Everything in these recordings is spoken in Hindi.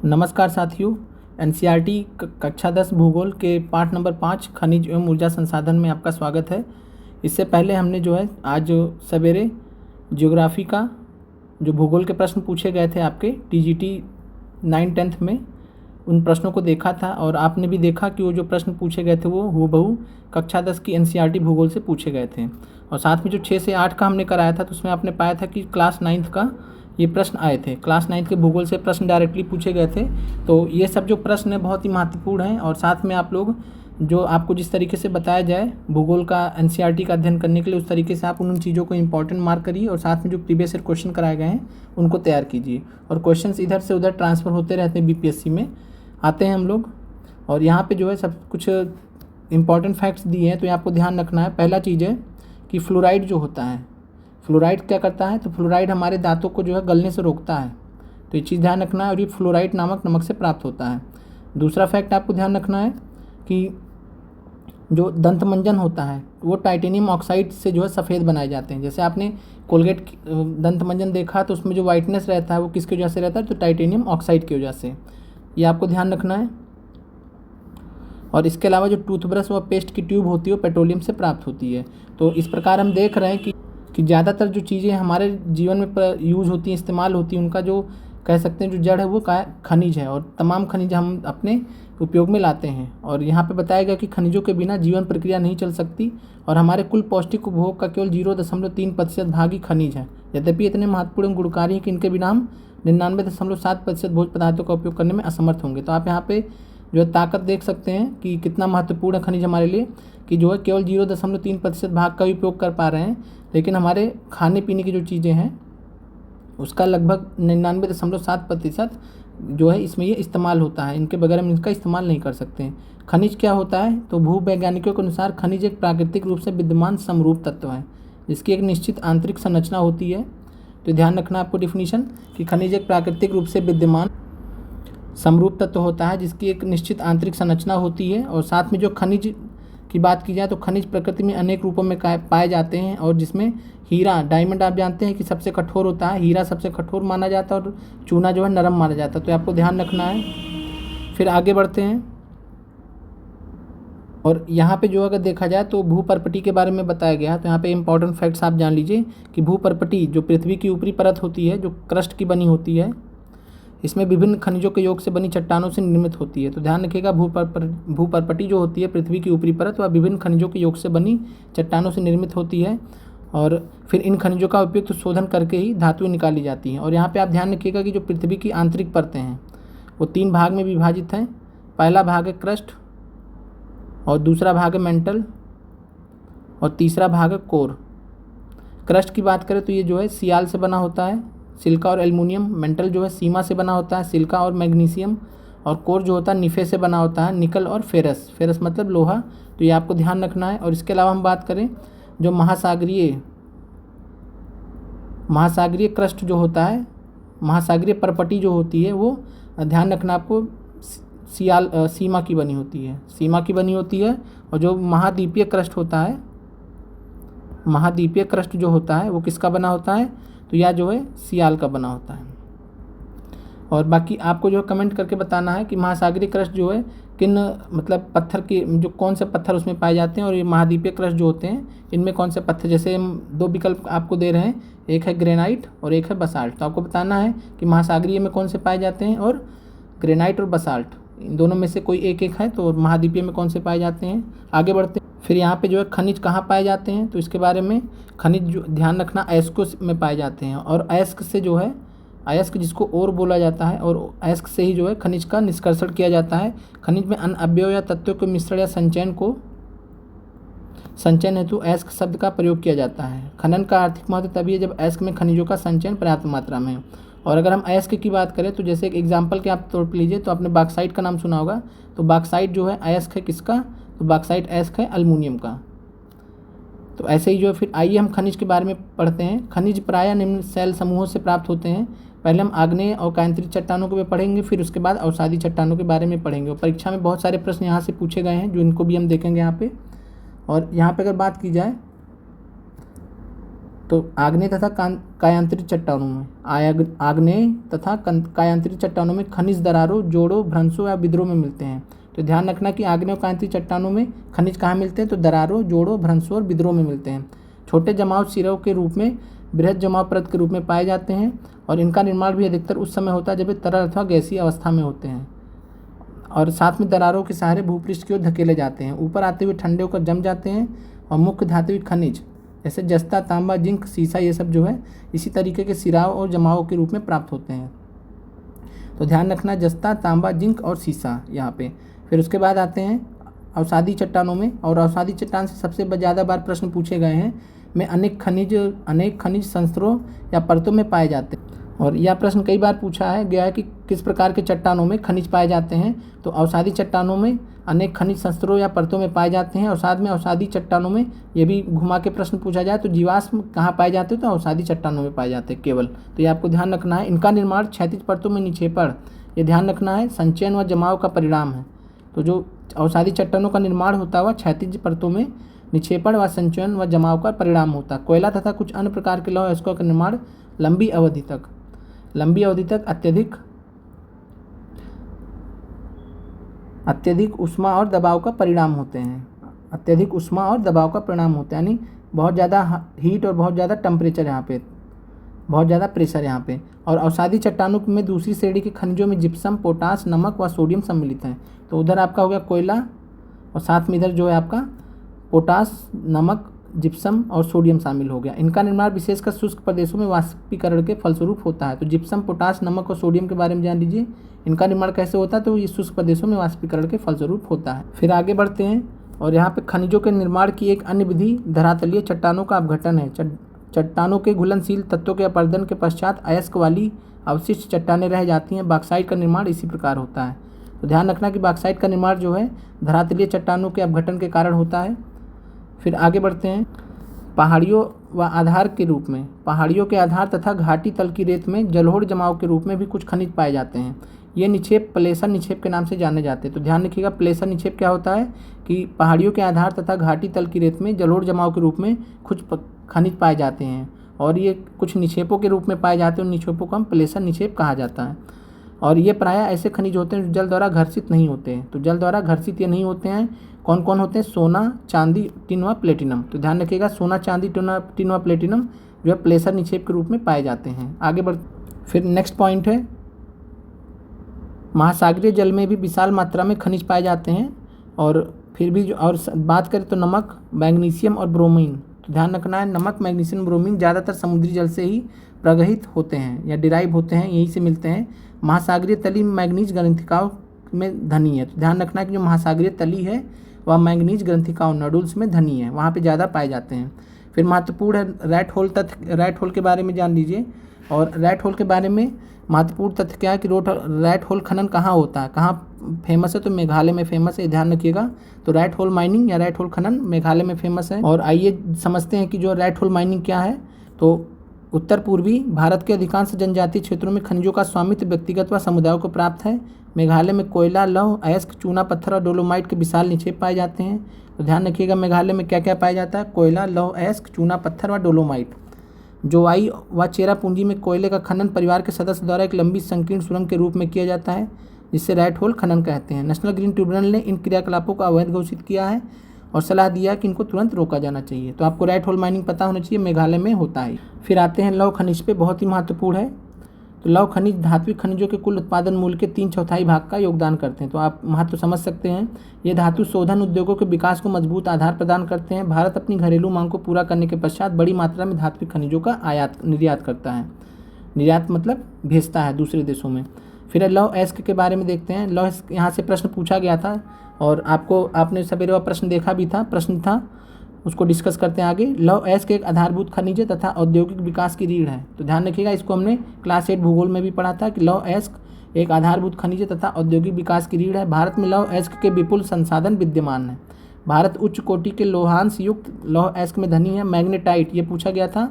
नमस्कार साथियों, एनसीईआरटी कक्षा 10 भूगोल के पाठ नंबर 5 खनिज एवं ऊर्जा संसाधन में आपका स्वागत है। इससे पहले हमने आज सवेरे ज्योग्राफी का जो भूगोल के प्रश्न पूछे गए थे आपके टीजीटी 9-10 में, उन प्रश्नों को देखा था और आपने भी देखा कि वो जो प्रश्न पूछे गए थे वो हूबहू कक्षा 10 की एनसीईआरटी भूगोल से पूछे गए थे। और साथ में जो 6 से 8 का हमने कराया था तो उसमें आपने पाया था कि क्लास 9th का ये प्रश्न आए थे। क्लास 9th के भूगोल से प्रश्न डायरेक्टली पूछे गए थे। तो ये सब जो प्रश्न है बहुत ही महत्वपूर्ण हैं और साथ में आप लोग जो आपको जिस तरीके से बताया जाए भूगोल का एनसीईआरटी का अध्ययन करने के लिए, उस तरीके से आप उन चीज़ों को इंपॉर्टेंट मार्क करिए और साथ में जो प्रीवियस ईयर क्वेश्चन कराए गए हैं उनको तैयार कीजिए। और क्वेश्चंस इधर से उधर ट्रांसफ़र होते रहते हैं, बीपीएससी में आते हैं हम लोग। और यहाँ पे जो है सब कुछ इंपॉर्टेंट फैक्ट्स दिए हैं, तो ये आपको ध्यान रखना है। पहला चीज़ है कि फ्लोराइड जो होता है, फ्लोराइड क्या करता है, तो फ्लोराइड हमारे दांतों को जो है गलने से रोकता है, तो ये चीज़ ध्यान रखना है। और ये फ्लोराइड नामक नमक से प्राप्त होता है। दूसरा फैक्ट आपको ध्यान रखना है कि जो दंतमंजन होता है वो टाइटेनियम ऑक्साइड से जो है सफ़ेद बनाए जाते हैं। जैसे आपने कोलगेट दंतमंजन देखा तो उसमें जो वाइटनेस रहता है वो किसकी वजह से रहता है, तो टाइटेनियम ऑक्साइड की वजह से। ये आपको ध्यान रखना है। और इसके अलावा जो टूथब्रश व पेस्ट की ट्यूब होती है वो पेट्रोलियम से प्राप्त होती है। तो इस प्रकार हम देख रहे हैं कि ज़्यादातर जो चीज़ें हमारे जीवन में यूज़ होती हैं, इस्तेमाल होती हैं, उनका जो कह सकते हैं जो जड़ है वो खनिज है। और तमाम खनिज हम अपने उपयोग में लाते हैं। और यहाँ पे बताया गया कि खनिजों के बिना जीवन प्रक्रिया नहीं चल सकती और हमारे कुल पौष्टिक उपभोग का केवल 0.3% भाग ही खनिज है। यद्यपि इतने महत्वपूर्ण गुणकारी हैं कि इनके बिना हम 99.7% भोज्य पदार्थों का उपयोग करने में असमर्थ होंगे। तो आप यहाँ पे जो है ताकत देख सकते हैं कि कितना महत्वपूर्ण है खनिज हमारे लिए, कि जो है केवल 0.3% भाग का उपयोग कर पा रहे हैं, लेकिन हमारे खाने पीने की जो चीज़ें हैं उसका लगभग 99.7% जो है इसमें ये इस्तेमाल होता है। इनके बगैर हम इसका इस्तेमाल नहीं कर सकते हैं। खनिज क्या होता है, तो भूवैज्ञानिकों के अनुसार खनिज एक प्राकृतिक रूप से विद्यमान समरूप तत्व है जिसकी एक निश्चित आंतरिक संरचना होती है। तो ध्यान रखना आपको डिफिनीशन कि खनिज एक प्राकृतिक रूप से विद्यमान समरूप तत्व होता है जिसकी एक निश्चित आंतरिक संरचना होती है। और साथ में जो खनिज की बात की जाए तो खनिज प्रकृति में अनेक रूपों में पाए जाते हैं, और जिसमें हीरा, डायमंड आप जानते हैं कि सबसे कठोर होता है, हीरा सबसे कठोर माना जाता है और चूना जो है नरम माना जाता है। तो आपको ध्यान रखना है। फिर आगे बढ़ते हैं। और यहाँ पे जो अगर देखा जाए तो भूपर्पटी के बारे में बताया गया है। तो यहाँ पे इंपॉर्टेंट फैक्ट्स आप जान लीजिए कि भूपर्पटी जो पृथ्वी की ऊपरी परत होती है, जो क्रस्ट की बनी होती है, इसमें विभिन्न खनिजों के योग से बनी चट्टानों से निर्मित होती है। तो ध्यान रखिएगा, भूपर्पटी जो होती है पृथ्वी की ऊपरी परत, वह विभिन्न खनिजों के योग से बनी चट्टानों से निर्मित होती है। और फिर इन खनिजों का उपयुक्त शोधन करके ही धातुएं निकाली जाती हैं। और यहाँ पे आप ध्यान रखिएगा कि जो पृथ्वी की आंतरिक परतें हैं वो 3 भाग में विभाजित हैं। पहला भाग है क्रस्ट, और दूसरा भाग है मेंटल, और तीसरा भाग है कोर। क्रस्ट की बात करें तो ये जो है सियाल से बना होता है, सिलिका और एल्युमिनियम। मेंटल जो है सीमा से बना होता है, सिलिका और मैग्नीशियम। और कोर जो होता है निफे से बना होता है, निकल और फेरस। फेरस मतलब लोहा। तो ये आपको ध्यान रखना है। और इसके अलावा हम बात करें जो महासागरीय क्रस्ट जो होता है, महासागरीय परपटी जो होती है, वो ध्यान रखना आपको सीमा की बनी होती है, सीमा की बनी होती है। और जो महाद्वीपीय क्रस्ट होता है, महाद्वीपीय क्रस्ट जो होता है वो किसका बना होता है, तो यह जो है सियाल का बना होता है। और बाकी आपको जो है कमेंट करके बताना है कि महासागरीय क्रस्ट जो है किन मतलब पत्थर के जो कौन से पत्थर उसमें पाए जाते हैं, और ये महाद्वीपीय क्रस्ट जो होते हैं इनमें कौन से पत्थर। जैसे हम 2 विकल्प आपको दे रहे हैं, एक है ग्रेनाइट और एक है बसाल्ट। तो आपको बताना है कि महासागरीय में कौन से पाए जाते हैं, और ग्रेनाइट और बसाल्ट इन दोनों में से कोई एक है। तो महाद्वीपीय में कौन से पाए जाते हैं। आगे बढ़ते हैं। फिर यहाँ पे जो है खनिज कहाँ पाए जाते हैं, तो इसके बारे में खनिज जो ध्यान रखना अयस्कों में पाए जाते हैं। और अयस्क से जो है, अयस्क जिसको ओर बोला जाता है, और अयस्क से ही जो है खनिज का निष्कर्षण किया जाता है। खनिज में अन्य अवयव या तत्वों के मिश्रण या संचयन हेतु अयस्क शब्द का प्रयोग किया जाता है। खनन का आर्थिक महत्व तभी है जब अयस्क में खनिजों का संचयन पर्याप्त मात्रा में है। और अगर हम अयस्क की बात करें तो जैसे एक एग्जाम्पल के आप तौर पर लीजिए, तो आपने बॉक्साइट का नाम सुना होगा। तो बॉक्साइट जो है अयस्क है किसका, तो बॉक्साइट अयस्क है एल्युमिनियम का। तो ऐसे ही जो है फिर आइए हम खनिज के बारे में पढ़ते हैं। खनिज प्रायः निम्न शैल समूहों से प्राप्त होते हैं। पहले हम आग्नेय और कांतिक चट्टानों के बारे में पढ़ेंगे, फिर उसके बाद अवसादी चट्टानों के बारे में पढ़ेंगे। और परीक्षा में बहुत सारे प्रश्न यहाँ से पूछे गए हैं जो इनको भी हम देखेंगे यहाँ पे। और यहाँ पे अगर बात की जाए तो आग्नेय तथा कायांतरित चट्टानों में आग्नेय तथा कायांतरित चट्टानों में खनिज दरारों, जोड़ों, भ्रंशों या विद्रोह में मिलते हैं। तो ध्यान रखना कि आग्नेय और कायांतरित चट्टानों में खनिज कहाँ मिलते हैं, तो दरारों, जोड़ों, भ्रंशों और विद्रोह में मिलते हैं। छोटे जमाव सिरों के रूप में बृहद जमाव परत के रूप में पाए जाते हैं और इनका निर्माण भी अधिकतर उस समय होता है जब ये तरल अथवा गैसीय अवस्था में होते हैं और साथ में दरारों के सहारे भूपृष्ठ की ओर धकेले जाते हैं। ऊपर आते हुए ठंडे होकर जम जाते हैं और मुख्य धात्विक खनिज जैसे जस्ता, तांबा, जिंक, सीसा ये सब जो है इसी तरीके के सिराव और जमावों के रूप में प्राप्त होते हैं। तो ध्यान रखना जस्ता, तांबा, जिंक और सीसा यहाँ पे। फिर उसके बाद आते हैं अवसादी चट्टानों में, और अवसादी चट्टान से सबसे ज़्यादा बार प्रश्न पूछे गए हैं में अनेक खनिज संस्तरों या परतों में पाए जाते हैं। और यह प्रश्न कई बार पूछा गया है कि किस प्रकार के चट्टानों में खनिज पाए जाते हैं। तो अवसादी चट्टानों में अनेक खनिज संस्तरों या परतों में पाए जाते हैं और साथ में अवसादी चट्टानों में ये भी घुमा के प्रश्न पूछा जाए तो जीवाश्म कहाँ पाए जाते हैं, तो अवसादी चट्टानों में पाए जाते हैं केवल। तो ये आपको ध्यान रखना है। इनका निर्माण क्षैतिज परतों में निक्षेपण, ये ध्यान रखना है, संचयन व जमाव का परिणाम है। तो जो अवसादी चट्टानों का निर्माण होता हुआ क्षैतिज परतों में निक्षेपण व संचयन व जमाव का परिणाम होता है। कोयला तथा कुछ अन्य प्रकार के लौह अयस्कों का निर्माण लंबी अवधि तक अत्यधिक ऊष्मा और दबाव का परिणाम होते हैं। अत्यधिक ऊष्मा और दबाव का परिणाम होता है, यानी बहुत ज़्यादा हीट और बहुत ज़्यादा टेम्परेचर यहाँ पे, बहुत ज़्यादा प्रेशर यहाँ पे। और अवसादी चट्टानों में दूसरी श्रेणी के खनिजों में जिप्सम, पोटास, नमक व सोडियम सम्मिलित हैं। तो उधर आपका हो गया कोयला और साथ में इधर जो है आपका पोटास, नमक, जिप्सम और सोडियम शामिल हो गया। इनका निर्माण विशेषकर शुष्क प्रदेशों में वाष्पीकरण के फलस्वरूप होता है। तो जिप्सम, पोटास, नमक और सोडियम के बारे में जान लीजिए, इनका निर्माण कैसे होता है, तो ये शुष्क प्रदेशों में वाष्पीकरण के फलस्वरूप होता है। फिर आगे बढ़ते हैं और यहाँ पे खनिजों के निर्माण की एक अन्य विधि धरातलीय चट्टानों का अपघटन है। चट्टानों के घुलनशील तत्वों के अपरदन के पश्चात अयस्क वाली अवशिष्ट चट्टानें रह जाती हैं। बॉक्साइट का निर्माण इसी प्रकार होता है। तो ध्यान रखना कि बॉक्साइट का निर्माण जो है धरातलीय चट्टानों के अपघटन के कारण होता है। फिर आगे बढ़ते हैं पहाड़ियों व आधार के रूप में, पहाड़ियों के आधार तथा घाटी तल की रेत में जलोढ़ जमाव के रूप में भी कुछ खनिज पाए जाते हैं। ये निक्षेप प्लेसर निक्षेप के नाम से जाने जाते हैं। तो ध्यान रखिएगा प्लेसर निक्षेप क्या होता है कि पहाड़ियों के आधार तथा घाटी तल की रेत में जलोढ़ जमाव के रूप में कुछ खनिज पाए जाते हैं और ये कुछ निक्षेपों के रूप में पाए जाते हैं। उन निक्षेपों को हम प्लेसर निक्षेप कहा जाता है। और ये प्रायः ऐसे खनिज होते हैं जो जल द्वारा घर्षित नहीं होते हैं। तो जल द्वारा घर्षित ये नहीं होते हैं। कौन कौन होते हैं? सोना, चांदी, टिन व प्लेटिनम। तो ध्यान रखिएगा सोना, चांदी, टिन व प्लेटिनम जो है प्लेसर निक्षेप के रूप में पाए जाते हैं। आगे बढ़ फिर नेक्स्ट पॉइंट है महासागरीय जल में भी विशाल मात्रा में खनिज पाए जाते हैं। और फिर भी जो और बात करें तो नमक, मैग्नीशियम और ब्रोमीन। तो ध्यान रखना है नमक, मैग्नीशियम, ब्रोमीन ज़्यादातर समुद्री जल से ही प्रगहित होते हैं या डिराइव होते हैं, यहीं से मिलते हैं। महासागरीय तली मैग्नीज ग्रंथिकाओं में धनी है। तो ध्यान रखना है कि जो महासागरीय तली है वह मैग्नीज ग्रंथिकाओं नोडुल्स में धनी है, वहाँ पे ज़्यादा पाए जाते हैं। फिर महत्वपूर्ण है रैट होल तथ्य। रैट होल के बारे में जान लीजिए। और रैट होल के बारे में महत्वपूर्ण तथ्य क्या है कि रैट होल खनन कहाँ होता है, कहाँ फेमस है, तो मेघालय में फेमस है, ध्यान रखिएगा। तो रैट होल माइनिंग या रैट होल खनन मेघालय में फेमस है। और आइए समझते हैं कि जो रैट होल माइनिंग क्या है। तो उत्तर पूर्वी भारत के अधिकांश जनजातीय क्षेत्रों में खनिजों का स्वामित्व व्यक्तिगत व समुदायों को प्राप्त है। मेघालय में कोयला, लौह अयस्क, चूना पत्थर और डोलोमाइट के विशाल निक्षेप पाए जाते हैं। तो ध्यान रखिएगा मेघालय में क्या क्या पाया जाता है? कोयला, लौह अयस्क, चूना पत्थर व डोलोमाइट। जोवाई व चेरापूंजी में कोयले का खनन परिवार के सदस्य द्वारा एक लंबी संकीर्ण सुरंग के रूप में किया जाता है, जिसे रैट होल खनन कहते हैं। नेशनल ग्रीन ट्रिब्यूनल ने इन क्रियाकलापों को अवैध घोषित किया है और सलाह दिया कि इनको तुरंत रोका जाना चाहिए। तो आपको रैट होल माइनिंग पता होना चाहिए, मेघालय में होता है। फिर आते हैं लौह खनिज पे, बहुत ही महत्वपूर्ण है। तो लौह खनिज धात्विक खनिजों के कुल उत्पादन मूल्य के 3/4 भाग का योगदान करते हैं। तो आप महत्व समझ सकते हैं। ये धातु शोधन उद्योगों के विकास को मजबूत आधार प्रदान करते हैं। भारत अपनी घरेलू मांग को पूरा करने के पश्चात बड़ी मात्रा में धात्विक खनिजों का निर्यात करता है। निर्यात मतलब भेजता है दूसरे देशों में। फिर लौह अयस्क के बारे में देखते हैं। लौह अयस्क यहाँ से प्रश्न पूछा गया था और आपने सवेरे वह प्रश्न देखा भी था, प्रश्न था, उसको डिस्कस करते हैं आगे। लौह अयस्क एक आधारभूत खनिज है तथा औद्योगिक विकास की रीढ़ है। तो ध्यान रखिएगा, इसको हमने क्लास 8 भूगोल में भी पढ़ा था कि लौह अयस्क एक आधारभूत खनिज है तथा औद्योगिक विकास की रीढ़ है। भारत में लौह अयस्क के विपुल संसाधन विद्यमान है। भारत उच्च कोटि के लोहांश युक्त लौह अयस्क में धनी है। मैग्नेटाइट, ये पूछा गया था,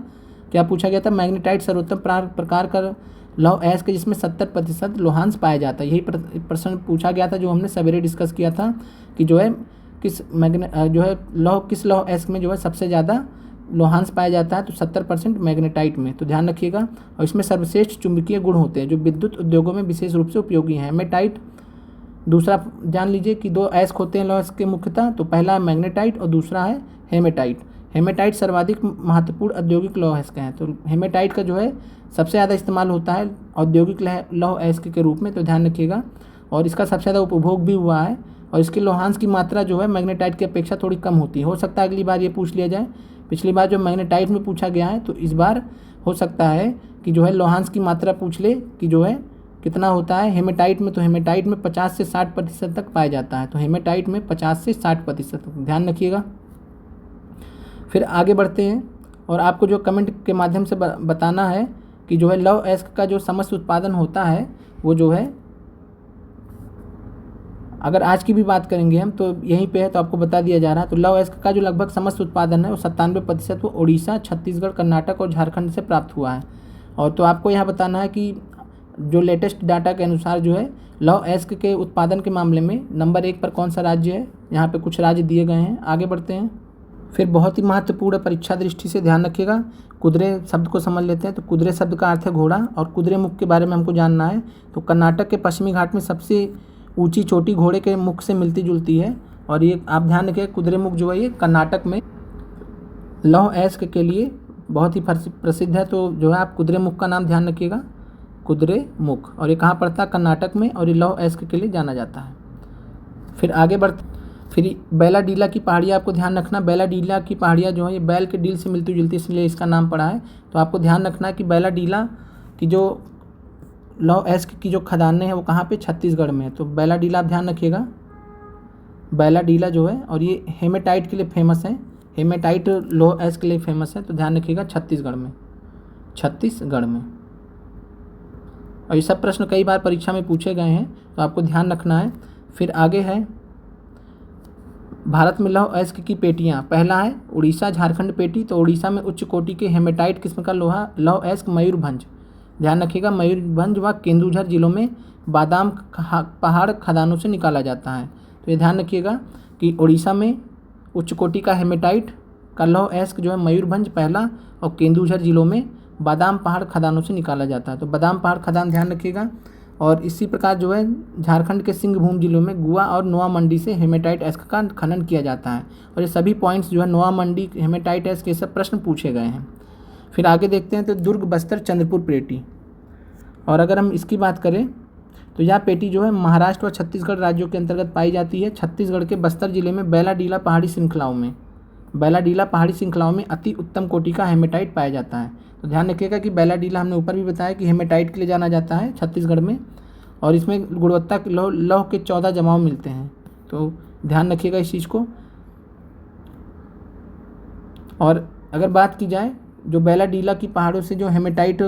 क्या पूछा गया था? मैग्नेटाइट सर्वोत्तम प्रकार का लौह अयस्क जिसमें 70% लोहांश पाया जाता है। यही प्रश्न पूछा गया था जो हमने सवेरे डिस्कस किया था कि जो है किस लौह अयस्क में जो है सबसे ज़्यादा लोहांश पाया जाता है तो 70% मैग्नेटाइट में, तो ध्यान रखिएगा। और इसमें सर्वश्रेष्ठ चुंबकीय गुण होते हैं जो विद्युत उद्योगों में विशेष रूप से उपयोगी हैं। हेमेटाइट, दूसरा जान लीजिए कि 2 अयस्क होते हैं लौह अयस्क के मुख्यतः, तो पहला है मैग्नेटाइट और दूसरा है हेमेटाइट। हेमेटाइट सर्वाधिक महत्वपूर्ण औद्योगिक लौह अयस्क हैं, तो हेमेटाइट का जो है सबसे ज़्यादा इस्तेमाल होता है औद्योगिक लौह अयस्क के रूप में, तो ध्यान रखिएगा। और इसका सबसे ज़्यादा उपभोग भी हुआ है और इसके लोहांश की मात्रा जो है मैग्नेटाइट की अपेक्षा थोड़ी कम होती है। हो सकता है अगली बार ये पूछ लिया जाए, पिछली बार जो मैग्नेटाइट में पूछा गया है तो इस बार हो सकता है कि जो है लोहांश की मात्रा पूछ ले कि जो है कितना होता है हेमेटाइट में, तो हेमेटाइट में 50 से 60% तक पाया जाता है, तो हेमेटाइट में 50 से 60% तक, ध्यान रखिएगा। फिर आगे बढ़ते हैं और आपको जो कमेंट के माध्यम से बताना है कि जो है लौह अयस्क का जो समस्त उत्पादन होता है वो जो है, अगर आज की भी बात करेंगे हम तो यहीं पे है तो आपको बता दिया जा रहा है। तो लौह अयस्क का जो लगभग समस्त उत्पादन है वो 97% वो उड़ीसा, छत्तीसगढ़, कर्नाटक और झारखंड से प्राप्त हुआ है। और तो आपको यहाँ बताना है कि जो लेटेस्ट डाटा के अनुसार जो है लौह अयस्क के उत्पादन के मामले में नंबर 1 पर कौन सा राज्य है, यहाँ पे कुछ राज्य दिए गए हैं। आगे बढ़ते हैं। फिर बहुत ही महत्वपूर्ण परीक्षा दृष्टि से ध्यान रखिएगा, कुदरे शब्द को समझ लेते हैं। तो कुदरे शब्द का अर्थ है घोड़ा और कुदरे मुख के बारे में हमको जानना है। तो कर्नाटक के पश्चिमी घाट में सबसे ऊंची चोटी घोड़े के मुख से मिलती जुलती है और ये आप ध्यान रखिए कुदरे मुख जो है ये कर्नाटक में लौह अयस्क के लिए बहुत ही प्रसिद्ध है। तो जो है आप कुदरे मुख का नाम ध्यान रखिएगा, कुदरे मुख, और ये कहाँ पड़ता है, कर्नाटक में, और ये लौह अयस्क के लिए जाना जाता है। फिर आगे बढ़ते, फिर बैलाडीला की पहाड़ियाँ आपको ध्यान रखना। बैलाडीला की पहाड़ियाँ जो है ये बैल के डील से मिलती जुलती इसलिए इसका नाम पड़ा है। तो आपको ध्यान रखना है कि बैलाडीला की जो लौह अयस्क की जो खदानें हैं वो कहाँ पे, छत्तीसगढ़ में है। तो बैलाडीला आप ध्यान रखिएगा, बैलाडीला जो है, और ये हेमेटाइट के लिए फेमस है, हेमेटाइट लौह अयस्क के लिए फेमस है, तो ध्यान रखिएगा छत्तीसगढ़ में, छत्तीसगढ़ में। और ये सब प्रश्न कई बार परीक्षा में पूछे गए हैं तो आपको ध्यान रखना है। फिर आगे है भारत में लौह अयस्क की पेटियाँ, पहला है उड़ीसा झारखंड पेटी। तो उड़ीसा में उच्च कोटि के हेमेटाइट किस्म का लौह अयस्क मयूरभंज, ध्यान रखिएगा, मयूरभंज व केंदुझर जिलों में बादाम पहाड़ खदानों से निकाला जाता है। तो ये ध्यान रखिएगा कि उड़ीसा में उच्च कोटि का हेमेटाइट का लौह अयस्क जो है मयूरभंज पहला, और केंदुझर जिलों में बादाम पहाड़ खदानों से निकाला जाता है। तो बादाम पहाड़ खदान ध्यान रखिएगा। और इसी प्रकार जो है झारखंड के सिंहभूम जिलों में गुआ और नोआ मंडी से हेमेटाइट अयस्क का खनन किया जाता है। और ये सभी पॉइंट्स जो है नोआ मंडी, हेमेटाइट अयस्क, ये सब प्रश्न पूछे गए हैं। फिर आगे देखते हैं तो दुर्ग, बस्तर, चंद्रपुर पेटी। और अगर हम इसकी बात करें तो यह पेटी जो है महाराष्ट्र और छत्तीसगढ़ राज्यों के अंतर्गत पाई जाती है। छत्तीसगढ़ के बस्तर जिले में बैलाडीला पहाड़ी श्रृंखलाओं में, बैलाडीला पहाड़ी श्रृंखलाओं में अति उत्तम कोटि का हेमेटाइट पाया जाता है। तो ध्यान रखिएगा कि बैलाडीला हमने ऊपर भी बताया कि हेमेटाइट के लिए जाना जाता है छत्तीसगढ़ में, और इसमें गुणवत्ता लौह के 14 जमाव मिलते हैं। तो ध्यान रखिएगा इस चीज़ को। और अगर बात की जाए जो बैलाडीला की पहाड़ों से जो हेमेटाइट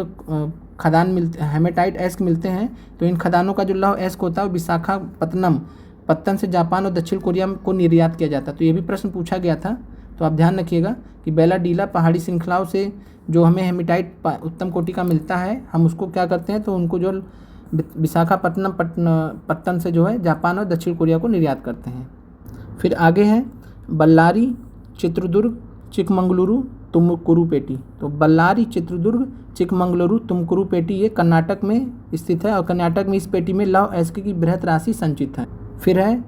खदान मिलते, हेमेटाइट अयस्क मिलते हैं, तो इन खदानों का जो लौह अयस्क होता है वो विशाखापत्तनम पत्तन से जापान और दक्षिण कोरिया को निर्यात किया जाता है। तो ये भी प्रश्न पूछा गया था, तो आप ध्यान रखिएगा कि बैलाडीला पहाड़ी श्रृंखलाओं से जो हमें हेमेटाइट उत्तम कोटि का मिलता है, हम उसको क्या करते हैं, तो उनको जो विशाखापत्तनम पत्तन से जो है जापान और दक्षिण कोरिया को निर्यात करते हैं। फिर आगे है बल्लारी, चित्रदुर्ग, चिकमंगलुरु, तुमकुरू पेटी। तो बल्लारी, चित्रदुर्ग, चिकमंगलुरु, तुमकुरू पेटी ये कर्नाटक में स्थित है, और कर्नाटक में इस पेटी में लौह अयस्क की बृहत राशि संचित है। फिर है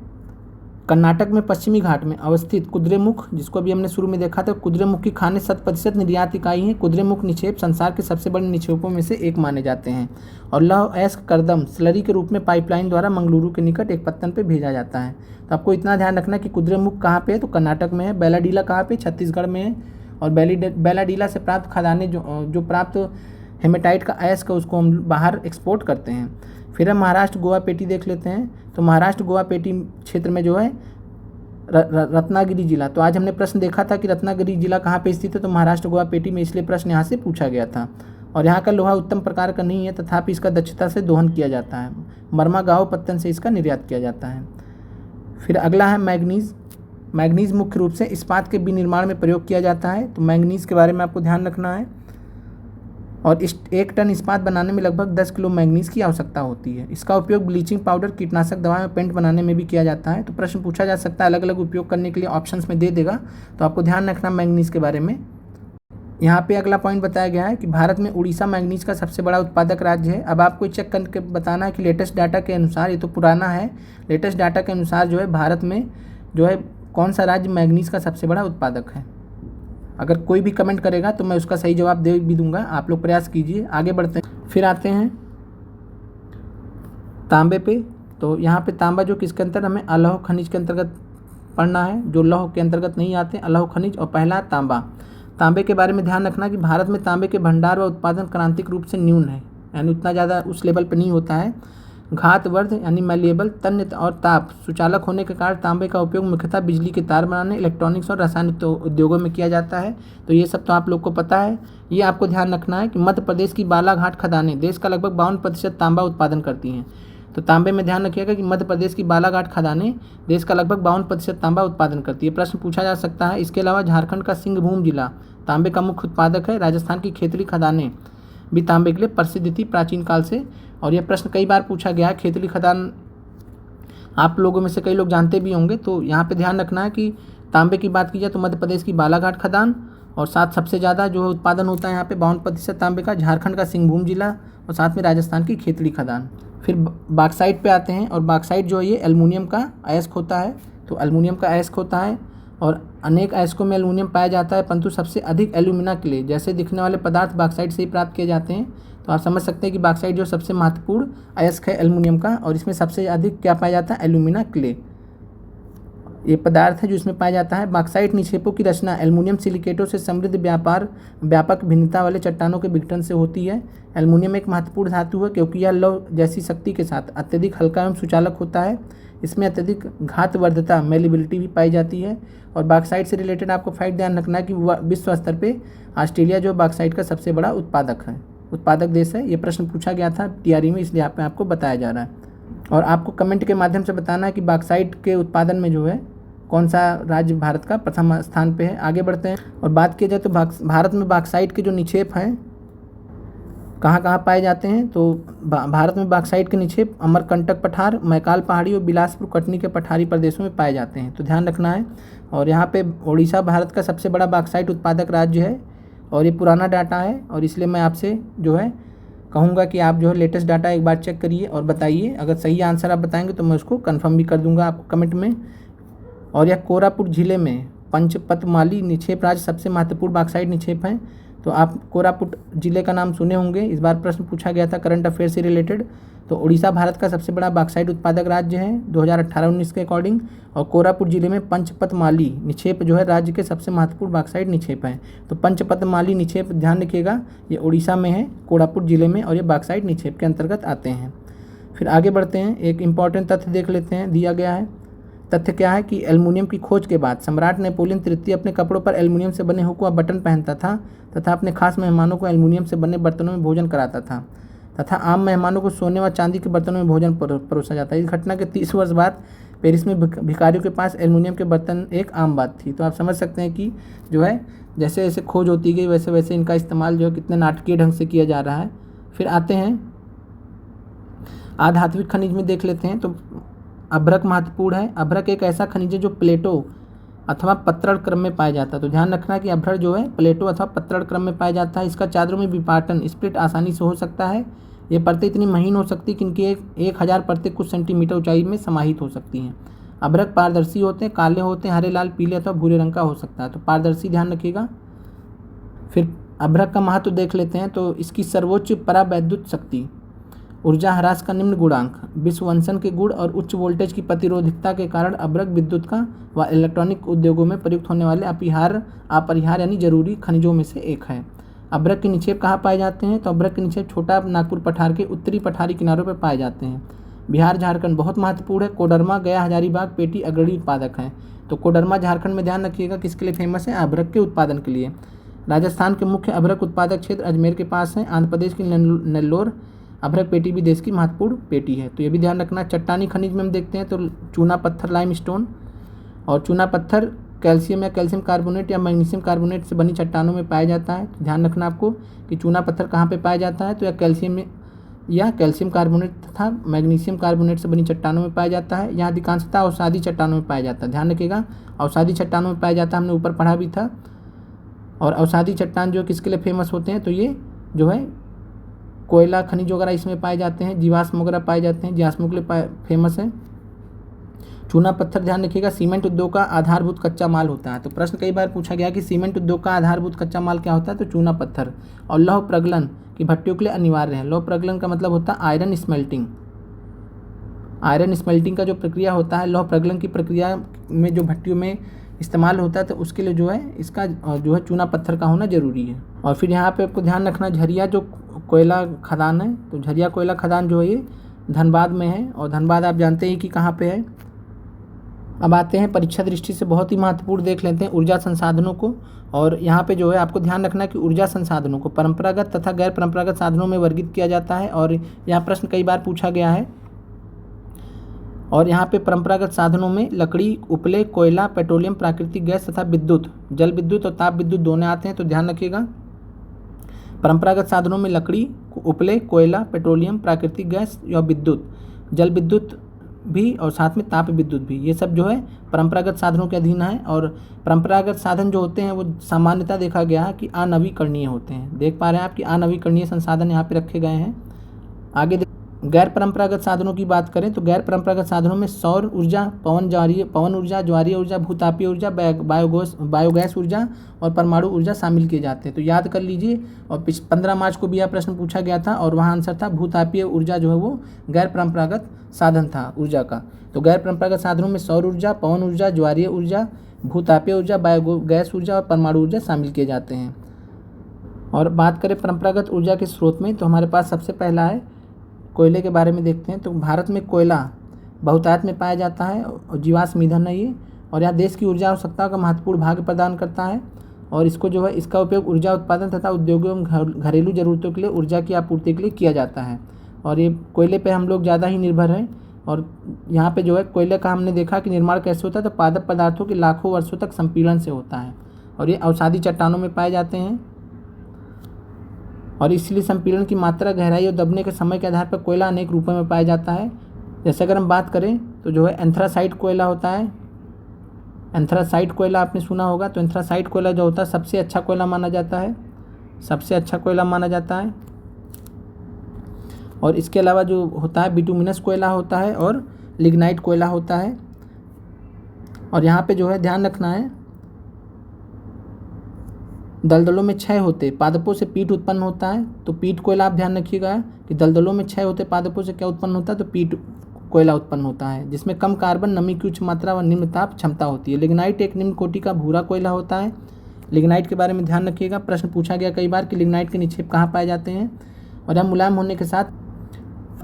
कर्नाटक में पश्चिमी घाट में अवस्थित कुद्रेमुख, जिसको अभी हमने शुरू में देखा था। कुद्रेमुख की खानें 100% निर्यात इकाई हैं। कुद्रेमुख निक्षेप संसार के सबसे बड़े निक्षेपों में से एक माने जाते हैं, और लौह अयस्क करदम स्लरी के रूप में पाइपलाइन द्वारा मंगलुरु के निकट एक पत्तन पर भेजा जाता है। तो आपको इतना ध्यान रखना कि कुद्रेमुख कहाँ पे है, तो कर्नाटक में है। बैलाडीला कहाँ पे, छत्तीसगढ़ में है। और बैलाडीला से प्राप्त खदानें जो प्राप्त हेमेटाइट का अयस्क है उसको हम बाहर एक्सपोर्ट करते हैं। फिर हम महाराष्ट्र गोवा पेटी देख लेते हैं। तो महाराष्ट्र गोवा पेटी क्षेत्र में जो है रत्नागिरी जिला, तो आज हमने प्रश्न देखा था कि रत्नागिरी जिला कहाँ पे स्थित है, तो महाराष्ट्र गोवा पेटी में, इसलिए प्रश्न यहाँ से पूछा गया था। और यहाँ का लोहा उत्तम प्रकार का नहीं है, तथापि इसका दक्षता से दोहन किया जाता है। मर्मागांव पत्तन से इसका निर्यात किया जाता है। फिर अगला है मैग्नीज़। मैग्नीज़ मुख्य रूप से इस्पात के विनिर्माण में प्रयोग किया जाता है। तो मैग्नीज़ के बारे में आपको ध्यान रखना है। और इस 1 टन इस्पात बनाने में लगभग 10 किलो मैग्नीज़ की आवश्यकता होती है। इसका उपयोग ब्लीचिंग पाउडर, कीटनाशक दवा में पेंट बनाने में भी किया जाता है। तो प्रश्न पूछा जा सकता है, अलग अलग उपयोग करने के लिए ऑप्शंस में दे देगा, तो आपको ध्यान रखना मैग्नीज़ के बारे में। यहाँ पे अगला पॉइंट बताया गया है कि भारत में उड़ीसा मैंगनीज का सबसे बड़ा उत्पादक राज्य है। अब आपको चेक करके बताना है कि लेटेस्ट डाटा के अनुसार, ये तो पुराना है, लेटेस्ट डाटा के अनुसार जो है भारत में जो है कौन सा राज्य मैंगनीज का सबसे बड़ा उत्पादक है। अगर कोई भी कमेंट करेगा तो मैं उसका सही जवाब दे भी दूंगा, आप लोग प्रयास कीजिए। आगे बढ़ते हैं, फिर आते हैं तांबे पे। तो यहाँ पे तांबा जो किसके अंतर्गत, हमें अलौह खनिज के अंतर्गत पढ़ना है, जो लौह के अंतर्गत नहीं आते, अलौह खनिज। और पहला तांबा। तांबे के बारे में ध्यान रखना कि भारत में तांबे के भंडार व उत्पादन क्रांतिक रूप से न्यून है, यानी उतना ज़्यादा उस लेवल पर नहीं होता है। घातवर्ध यानी मैलिएबल, तन्य और ताप सुचालक होने के कारण तांबे का उपयोग मुख्यतः बिजली के तार बनाने, इलेक्ट्रॉनिक्स और रासायनिक उद्योगों में किया जाता है। तो ये सब तो आप लोग को पता है। ये आपको ध्यान रखना है कि मध्य प्रदेश की बालाघाट खदानें देश का लगभग 52% तांबा उत्पादन करती हैं। तो तांबे में ध्यान रखिएगा कि मध्य प्रदेश की बालाघाट खदानें देश का लगभग 52% तांबा उत्पादन करती है। प्रश्न पूछा जा सकता है। इसके अलावा झारखंड का सिंहभूम जिला तांबे का मुख्य उत्पादक है। राजस्थान की खेतड़ी खदानें भी तांबे के लिए प्रसिद्ध थी प्राचीन काल से। और यह प्रश्न कई बार पूछा गया है। खेतड़ी खदान आप लोगों में से कई लोग जानते भी होंगे। तो यहाँ पे ध्यान रखना है कि तांबे की बात की जाए तो मध्य प्रदेश की बालाघाट खदान, और साथ सबसे ज़्यादा जो उत्पादन होता है यहाँ पे 52% तांबे का झारखंड का सिंहभूम जिला, और साथ में राजस्थान की खेतड़ी खदान। फिर बॉक्साइट पे आते हैं। और बॉक्साइट जो है ये एल्युमिनियम का अयस्क होता है। तो एल्युमिनियम का अयस्क होता है और अनेक अयस्कों में एल्युमिनियम पाया जाता है, परंतु सबसे अधिक एल्यूमिना के लिए जैसे दिखने वाले पदार्थ बॉक्साइट से ही प्राप्त किए जाते हैं। तो आप समझ सकते हैं कि बॉक्साइट जो सबसे महत्वपूर्ण अयस्क है एल्युमिनियम का, और इसमें सबसे अधिक क्या पाया जाता है, एल्यूमिना क्ले। ये पदार्थ है जो इसमें पाया जाता है। बॉक्साइट निक्षेपों की रचना एल्युमिनियम सिलिकेटों से समृद्ध व्यापक भिन्नता वाले चट्टानों के विघटन से होती है। एल्युमिनियम एक महत्वपूर्ण धातु है क्योंकि यह लौह जैसी शक्ति के साथ अत्यधिक हल्का एवं सुचालक होता है। इसमें अत्यधिक घातवर्धता मेलिबिलिटी भी पाई जाती है। और बॉक्साइट से रिलेटेड आपको फैक्ट ध्यान रखना है कि विश्व स्तर पे ऑस्ट्रेलिया जो बॉक्साइट का सबसे बड़ा उत्पादक देश है। ये प्रश्न पूछा गया था टीआरई में, इसलिए यहाँ पे आपको बताया जा रहा है। और आपको कमेंट के माध्यम से बताना है कि बॉक्साइट के उत्पादन में जो है कौन सा राज्य भारत का प्रथम स्थान पे है। आगे बढ़ते हैं और बात की जाए तो भारत में बॉक्साइट के जो निक्षेप हैं कहाँ कहाँ पाए जाते हैं। तो भारत में बॉक्साइट के निक्षेप अमरकंटक पठार, मैकाल पहाड़ी और बिलासपुर कटनी के पठारी प्रदेशों में पाए जाते हैं। तो ध्यान रखना है। और यहाँ पे उड़ीसा भारत का सबसे बड़ा बॉक्साइट उत्पादक राज्य है, और ये पुराना डाटा है, और इसलिए मैं आपसे जो है कहूँगा कि आप जो है लेटेस्ट डाटा एक बार चेक करिए और बताइए। अगर सही आंसर आप बताएंगे तो मैं उसको कन्फर्म भी कर दूँगा आपको कमेंट में। और यह कोरापुट जिले में पंचपतमाली निक्षेप राज्य सबसे महत्वपूर्ण बॉक्साइट निक्षेप हैं। तो आप कोरापुट जिले का नाम सुने होंगे, इस बार प्रश्न पूछा गया था करंट अफेयर से रिलेटेड। तो उड़ीसा भारत का सबसे बड़ा बॉक्साइट उत्पादक राज्य है 2018-19 के अकॉर्डिंग, और कोरापुट जिले में पंचपतमाली निक्षेप जो है राज्य के सबसे महत्वपूर्ण बॉक्साइट निक्षेप हैं। तो पंचपतमाली निक्षेप ध्यान रखिएगा, ये उड़ीसा में है, कोरापुट जिले में, और ये बॉक्साइट निक्षेप के अंतर्गत आते हैं। फिर आगे बढ़ते हैं, एक इंपॉर्टेंट तथ्य देख लेते हैं, दिया गया है। तथ्य क्या है कि एल्युमिनियम की खोज के बाद सम्राट नेपोलियन तृतीय अपने कपड़ों पर एल्युमिनियम से बने हुक व बटन पहनता था तथा अपने खास मेहमानों को एल्युमिनियम से बने बर्तनों में भोजन कराता था, तथा आम मेहमानों को सोने व चांदी के बर्तनों में भोजन परोसा जाता है। इस घटना के 30 वर्ष बाद पेरिस में भिखारियों के पास एल्युमिनियम के बर्तन एक आम बात थी। तो आप समझ सकते हैं कि जो है जैसे जैसे खोज होती गई वैसे वैसे इनका इस्तेमाल जो है कितने नाटकीय ढंग से किया जा रहा है। फिर आते हैं आधात्विक खनिज में देख लेते हैं। तो अभ्रक महत्वपूर्ण है। अभ्रक एक ऐसा खनिज है जो प्लेटो अथवा पत्रड़ क्रम में पाया जाता है। तो ध्यान रखना कि अभ्रक जो है प्लेटो अथवा पत्रड़ क्रम में पाया जाता है। इसका चादरों में विपाटन स्प्लिट आसानी से हो सकता है। ये परतें इतनी महीन हो सकती है कि इनकी 1000 परतें कुछ सेंटीमीटर ऊंचाई में समाहित हो सकती हैं। अभ्रक पारदर्शी होते हैं, काले होते हैं, हरे, लाल, पीले अथवा भूरे रंग का हो सकता है। तो पारदर्शी ध्यान रखिएगा। फिर अभ्रक का महत्व देख लेते हैं। तो इसकी सर्वोच्च परावैद्युत शक्ति, ऊर्जा ह्रास का निम्न गुणांक, विषवंशन के गुण और उच्च वोल्टेज की प्रतिरोधकता के कारण अभ्रक विद्युत का व इलेक्ट्रॉनिक उद्योगों में प्रयुक्त होने वाले अपरिहार्य यानी जरूरी खनिजों में से एक है। अभ्रक के निक्षेप कहाँ पाए जाते हैं। तो अभ्रक के निक्षेप छोटा नागपुर पठार के उत्तरी पठारी किनारों पर पाए जाते हैं। बिहार झारखंड बहुत महत्वपूर्ण है। कोडरमा, गया, हजारीबाग, पेटी अग्रणी उत्पादक हैं। तो कोडरमा झारखंड में ध्यान रखिएगा किसके लिए फेमस है, अभ्रक के उत्पादन के लिए। राजस्थान के मुख्य अभ्रक उत्पादक क्षेत्र अजमेर के पास है। आंध्र प्रदेश की नेल्लोर अभ्रक पेटी भी देश की महत्वपूर्ण पेटी है। तो ये भी ध्यान रखना। चट्टानी खनिज में हम देखते हैं तो चूना पत्थर लाइमस्टोन, और चूना पत्थर कैल्शियम या कैल्शियम कार्बोनेट या मैग्नीशियम कार्बोनेट से बनी चट्टानों में पाया जाता है। तो ध्यान रखना आपको कि चूना पत्थर कहाँ पे पाया जाता है। तो या कैल्शियम कार्बोनेट तथा मैग्नीशियम कार्बोनेट से बनी चट्टानों में पाया जाता है। यहाँ अधिकांशतः अवसादी चट्टानों में पाया जाता है। ध्यान रखिएगा, अवसादी चट्टानों में पाया जाता है, हमने ऊपर पढ़ा भी था। और अवसादी चट्टान जो किसके लिए फेमस होते हैं, तो ये जो है कोयला खनिज वगैरह इसमें पाए जाते हैं, जीवाश्म वगैरह पाए जाते हैं, जीवाश्मों के लिए फेमस है। चूना पत्थर ध्यान रखिएगा सीमेंट उद्योग का आधारभूत कच्चा माल होता है। तो प्रश्न कई बार पूछा गया कि सीमेंट उद्योग का आधारभूत कच्चा माल क्या होता है, तो चूना पत्थर। और लौह प्रगलन की भट्टियों के लिए अनिवार्य है। लौह प्रगलन का मतलब होता है आयरन स्मेल्टिंग। आयरन स्मेल्टिंग का जो प्रक्रिया होता है, लौह प्रगलन की प्रक्रिया में जो भट्टियों में इस्तेमाल होता है, तो उसके लिए जो है इसका जो है चूना पत्थर का होना जरूरी है। और फिर यहाँ पे आपको ध्यान रखना, झरिया जो कोयला खदान है, तो झरिया कोयला खदान जो है ये धनबाद में है। और धनबाद आप जानते हैं कि कहाँ पे है। अब आते हैं परीक्षा दृष्टि से बहुत ही महत्वपूर्ण देख लेते हैं ऊर्जा संसाधनों को। और यहाँ पे जो है आपको ध्यान रखना है कि ऊर्जा संसाधनों को परंपरागत तथा गैर परंपरागत साधनों में वर्गीकृत किया जाता है। और यह प्रश्न कई बार पूछा गया है। और यहाँ पे परंपरागत साधनों में लकड़ी, उपले, कोयला, पेट्रोलियम, प्राकृतिक गैस तथा विद्युत, जल विद्युत और ताप विद्युत दोनों आते हैं। तो ध्यान रखिएगा परंपरागत साधनों में लकड़ी, उपले, कोयला, पेट्रोलियम, प्राकृतिक गैस या विद्युत, जल विद्युत भी और साथ में ताप विद्युत भी, ये सब जो है परंपरागत साधनों के अधीन है। और परंपरागत साधन जो होते हैं वो सामान्यतः देखा गया है कि अनवीकरणीय होते हैं। देख पा रहे हैं आप कि अनवीकरणीय संसाधन यहाँ पे रखे गए हैं। आगे गैर परंपरागत साधनों की बात करें तो गैर परंपरागत साधनों में सौर ऊर्जा, पवन ऊर्जा, ज्वारीय ऊर्जा, भूतापीय ऊर्जा, बायोगैस ऊर्जा और परमाणु ऊर्जा शामिल किए जाते हैं। तो याद कर लीजिए। और 15 मार्च को भी यह प्रश्न पूछा गया था और वहाँ आंसर था भूतापीय ऊर्जा जो है वो गैर परंपरागत साधन था ऊर्जा का। तो गैर परंपरागत साधनों में सौर ऊर्जा, पवन ऊर्जा, ज्वारीय ऊर्जा, भूतापीय ऊर्जा, बायोगैस ऊर्जा और परमाणु ऊर्जा शामिल किए जाते हैं। और बात करें परंपरागत ऊर्जा के स्रोत में, तो हमारे पास सबसे पहला है कोयले के बारे में देखते हैं। तो भारत में कोयला बहुतायत में पाया जाता है और जीवाश्म ईंधन है ये। और यह देश की ऊर्जा आवश्यकता का महत्वपूर्ण भाग प्रदान करता है। और इसको जो है इसका उपयोग ऊर्जा उत्पादन तथा उद्योगों एवं घरेलू जरूरतों के लिए ऊर्जा की आपूर्ति के लिए किया जाता है। और ये कोयले पे हम लोग ज़्यादा ही निर्भर हैं। और यहाँ पे जो है कोयले का हमने देखा कि निर्माण कैसे होता है, तो पादप पदार्थों के लाखों वर्षों तक संपीड़न से होता है। और ये अवसादी चट्टानों में पाए जाते हैं। और इसलिए संपीड़न की मात्रा, गहराई और दबने के समय के आधार पर कोयला अनेक रूपों में पाया जाता है। जैसे अगर हम बात करें तो जो है एंथ्रासाइट कोयला होता है। एंथ्रासाइट कोयला आपने सुना होगा। तो एंथ्रासाइट कोयला जो होता है सबसे अच्छा कोयला माना जाता है, सबसे अच्छा कोयला माना जाता है। और इसके अलावा जो होता है बिटुमिनस कोयला होता है और लिग्नाइट कोयला होता है। और यहाँ पे जो है ध्यान रखना है दलदलों में क्षय होते पादपों से पीट उत्पन्न होता है। तो पीट कोयला आप ध्यान रखिएगा कि दलदलों में क्षय होते पादपों से क्या उत्पन्न होता है, तो पीट कोयला उत्पन्न होता है, जिसमें कम कार्बन, नमी की उच्च मात्रा व निम्न ताप क्षमता होती है। लिग्नाइट एक निम्न कोटि का भूरा कोयला होता है। लिग्नाइट के बारे में ध्यान रखिएगा, प्रश्न पूछा गया कई बार कि लिग्नाइट के निक्षेप कहाँ पाए जाते हैं। और यह मुलायम होने के साथ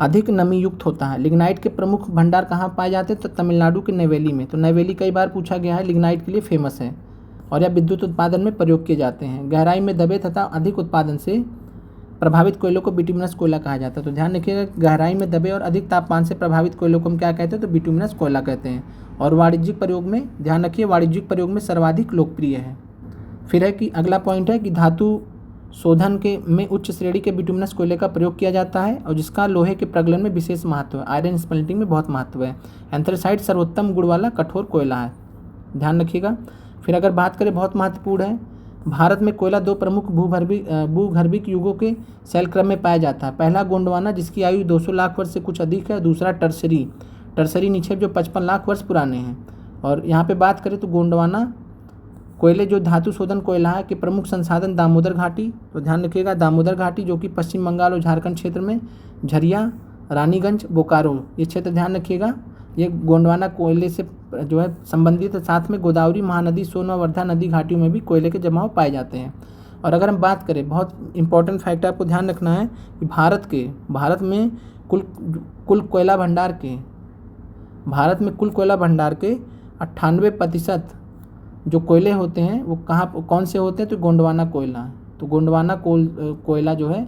अधिक नमी युक्त होता है। लिग्नाइट के प्रमुख भंडार कहाँ पाए जाते हैं, तो तमिलनाडु के नवेली में। तो नवेली कई बार पूछा गया है, लिग्नाइट के लिए फेमस है। और यह विद्युत उत्पादन में प्रयोग किए जाते हैं। गहराई में दबे तथा अधिक उत्पादन से प्रभावित कोयलों को बिटुमिनस कोयला कहा जाता है। तो ध्यान रखिएगा गहराई में दबे और अधिक तापमान से प्रभावित कोयलों को हम क्या कहते हैं, तो बिटुमिनस कोयला कहते हैं। और वाणिज्यिक प्रयोग में ध्यान रखिए, वाणिज्यिक प्रयोग में सर्वाधिक लोकप्रिय है। फिर है कि अगला पॉइंट है कि धातु शोधन के में उच्च श्रेणी के बिटुमिनस कोयले का प्रयोग किया जाता है और जिसका लोहे के प्रगलन में विशेष महत्व है। आयरन स्मेल्टिंग में बहुत महत्व है। एंथ्रासाइट सर्वोत्तम गुण वाला कठोर कोयला है, ध्यान रखिएगा। फिर अगर बात करें बहुत महत्वपूर्ण है, भारत में कोयला दो प्रमुख भूगर्भिक युगों के शैल क्रम में पाया जाता है। पहला गोंडवाना जिसकी आयु 200 लाख वर्ष से कुछ अधिक है। दूसरा टर्सरी निक्षेप जो 55 लाख वर्ष पुराने हैं। और यहाँ पे बात करें तो गोंडवाना कोयले जो धातु शोधन कोयला है के प्रमुख संसाधन दामोदर घाटी। तो ध्यान रखिएगा दामोदर घाटी जो कि पश्चिम बंगाल और झारखंड क्षेत्र में, झरिया, रानीगंज, बोकारो ये क्षेत्र ध्यान रखिएगा, ये गोंडवाना कोयले से जो है संबंधित है। साथ में गोदावरी, महानदी, सोन और वर्धा नदी घाटियों में भी कोयले के जमाव पाए जाते हैं। और अगर हम बात करें, बहुत इंपॉर्टेंट फैक्ट आपको ध्यान रखना है कि भारत में कुल कोयला भंडार के 98% जो कोयले होते हैं वो कौन से होते हैं, तो गोंडवाना कोयला। तो गोंडवाना कोयला जो है,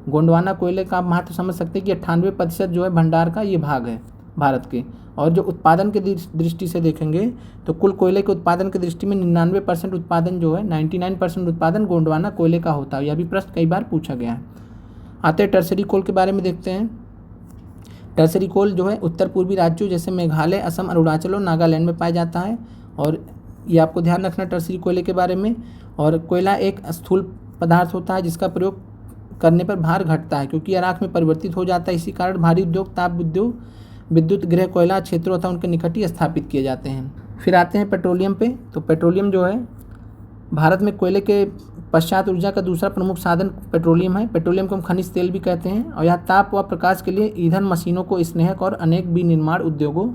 गोंडवाना कोयले का आप महत्व समझ सकते हैं कि 98% जो है भंडार का ये भाग है भारत के। और जो उत्पादन के दृष्टि से देखेंगे तो कुल कोयले के उत्पादन की दृष्टि में 99% उत्पादन जो है, 99% उत्पादन गोंडवाना कोयले का होता है। यह भी प्रश्न कई बार पूछा गया है। आते हैं टर्सरी कोल के बारे में देखते हैं। टर्सरी कोल जो है उत्तर पूर्वी राज्यों जैसे मेघालय, असम, अरुणाचल और नागालैंड में पाया जाता है। और ये आपको ध्यान रखना टर्सरी कोयले के बारे में। और कोयला एक स्थूल पदार्थ होता है जिसका प्रयोग करने पर भार घटता है क्योंकि यह राख में परिवर्तित हो जाता है। इसी कारण भारी उद्योग, ताप उद्योग, विद्युत गृह, कोयला क्षेत्रों अथवा उनके निकट ही स्थापित किए जाते हैं। फिर आते हैं पेट्रोलियम पे। तो पेट्रोलियम जो है भारत में कोयले के पश्चात ऊर्जा का दूसरा प्रमुख साधन पेट्रोलियम है। पेट्रोलियम को हम खनिज तेल भी कहते हैं और यह ताप व प्रकाश के लिए ईंधन, मशीनों को, स्नेहक और अनेक विनिर्माण उद्योगों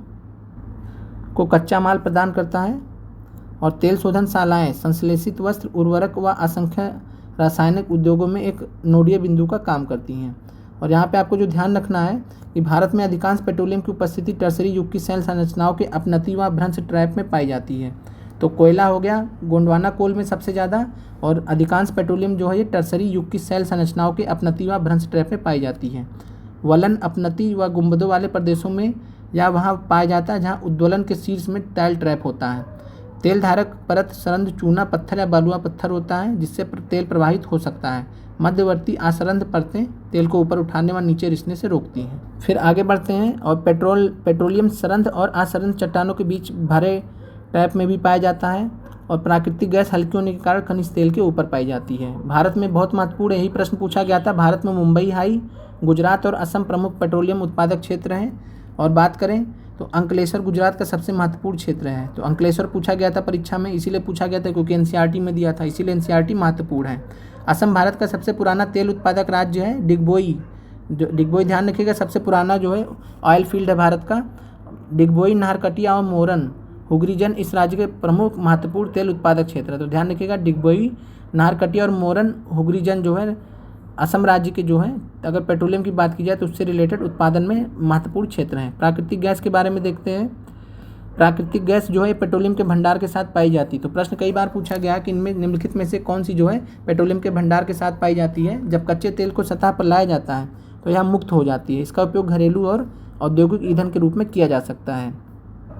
को कच्चा माल प्रदान करता है। और तेल शोधनशालाएँ संश्लेषित वस्त्र, उर्वरक व असंख्य रासायनिक उद्योगों में एक नोडीय बिंदु का काम करती हैं। और यहाँ पे आपको जो ध्यान रखना है कि भारत में अधिकांश पेट्रोलियम की उपस्थिति टर्सरी युग की सेल संरचनाओं के अपनति व भ्रंश ट्रैप में पाई जाती है। तो कोयला हो गया गोंडवाना कोल में सबसे ज़्यादा, और अधिकांश पेट्रोलियम जो है ये टर्सरी युग की सेल संरचनाओं के अपनति व भ्रंश ट्रैप में पाई जाती है। वलन, अपनति व गुंबदों वाले प्रदेशों में या वहाँ पाया जाता है जहाँ उद्वलन के शीर्ष में टाइल ट्रैप होता है। तेल धारक परत सरंध, चूना पत्थर या बालुआ पत्थर होता है जिससे तेल प्रवाहित हो सकता है। मध्यवर्ती असरंध परतें तेल को ऊपर उठाने व नीचे रिसने से रोकती हैं। फिर आगे बढ़ते हैं और पेट्रोलियम सरंध और असरंध चट्टानों के बीच भरे ट्रैप में भी पाया जाता है। और प्राकृतिक गैस हल्की होने के कारण खनिज तेल के ऊपर पाई जाती है। भारत में बहुत महत्वपूर्ण यही प्रश्न पूछा गया था। भारत में मुंबई हाई, गुजरात और असम प्रमुख पेट्रोलियम उत्पादक क्षेत्र हैं। और बात करें तो अंकलेश्वर गुजरात का सबसे महत्वपूर्ण क्षेत्र है। तो अंकलेश्वर पूछा गया था परीक्षा में, इसीलिए पूछा गया था क्योंकि एनसीईआरटी में दिया था, इसीलिए एनसीईआरटी महत्वपूर्ण है। असम भारत का सबसे पुराना तेल उत्पादक राज्य है। डिगबोई, ध्यान रखिएगा, सबसे पुराना जो है ऑयल फील्ड है भारत का। डिगबोई, नाहरकटिया और मोरन, हुगरीजन इस राज्य के प्रमुख महत्वपूर्ण तेल उत्पादक क्षेत्र है। तो ध्यान रखिएगा, डिगबोई, नाहरकटिया और मोरन, हुगरीजन जो है असम राज्य के जो है, अगर पेट्रोलियम की बात की जाए तो उससे रिलेटेड उत्पादन में महत्वपूर्ण क्षेत्र हैं। प्राकृतिक गैस के बारे में देखते हैं। प्राकृतिक गैस जो है पेट्रोलियम के भंडार के साथ पाई जाती है। तो प्रश्न कई बार पूछा गया कि इनमें निम्नलिखित में से कौन सी जो है पेट्रोलियम के भंडार के साथ पाई जाती है। जब कच्चे तेल को सतह पर लाया जाता है तो यह मुक्त हो जाती है। इसका उपयोग घरेलू और औद्योगिक ईंधन के रूप में किया जा सकता है।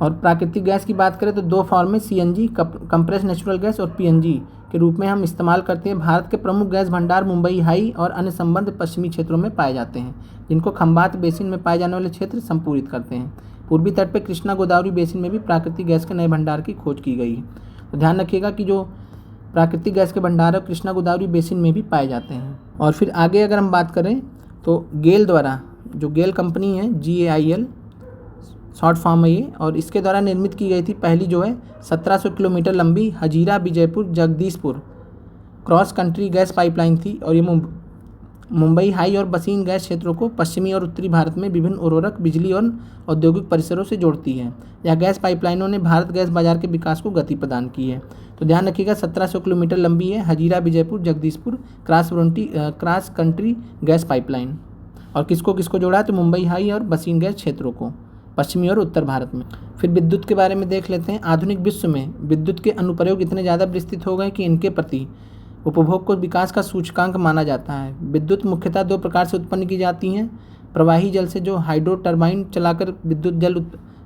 और प्राकृतिक गैस की बात करें तो दो फॉर्म में सीएनजी, कंप्रेस्ड नेचुरल गैस, और पीएनजी के रूप में हम इस्तेमाल करते हैं। भारत के प्रमुख गैस भंडार मुंबई हाई और अन्य संबंध पश्चिमी क्षेत्रों में पाए जाते हैं, जिनको खंबात बेसिन में पाए जाने वाले क्षेत्र संपूरित करते हैं। पूर्वी तट पर कृष्णा गोदावरी बेसिन में भी प्राकृतिक गैस के नए भंडार की खोज की गई है। तो ध्यान रखिएगा कि जो प्राकृतिक गैस के भंडार है कृष्णा गोदावरी बेसिन में भी पाए जाते हैं। और फिर आगे अगर हम बात करें तो गेल द्वारा, जो गेल कंपनी है, GAIL शॉर्ट फॉर्म है ये, और इसके द्वारा निर्मित की गई थी पहली जो है 1700 किलोमीटर लंबी Hazira Vijaypur Jagdishpur cross country gas pipeline थी। और ये मुंबई हाई और बसीन गैस क्षेत्रों को पश्चिमी और उत्तरी भारत में विभिन्न उर्वरक, बिजली और औद्योगिक परिसरों से जोड़ती है। यह गैस पाइपलाइनों ने भारत गैस बाजार के विकास को गति प्रदान की है। तो ध्यान रखिएगा, 1700 किलोमीटर लंबी है Hazira Vijaypur Jagdishpur cross country gas pipeline. और किसको किसको जोड़ा है तो मुंबई हाई और बसीन गैस क्षेत्रों को पश्चिमी और उत्तर भारत में। फिर विद्युत के बारे में देख लेते हैं। आधुनिक विश्व में विद्युत के अनुप्रयोग इतने ज़्यादा विस्तृत हो गए कि इनके प्रति उपभोग को विकास का सूचकांक माना जाता है। विद्युत मुख्यतः दो प्रकार से उत्पन्न की जाती हैं। प्रवाही जल से जो हाइड्रो टर्बाइन चलाकर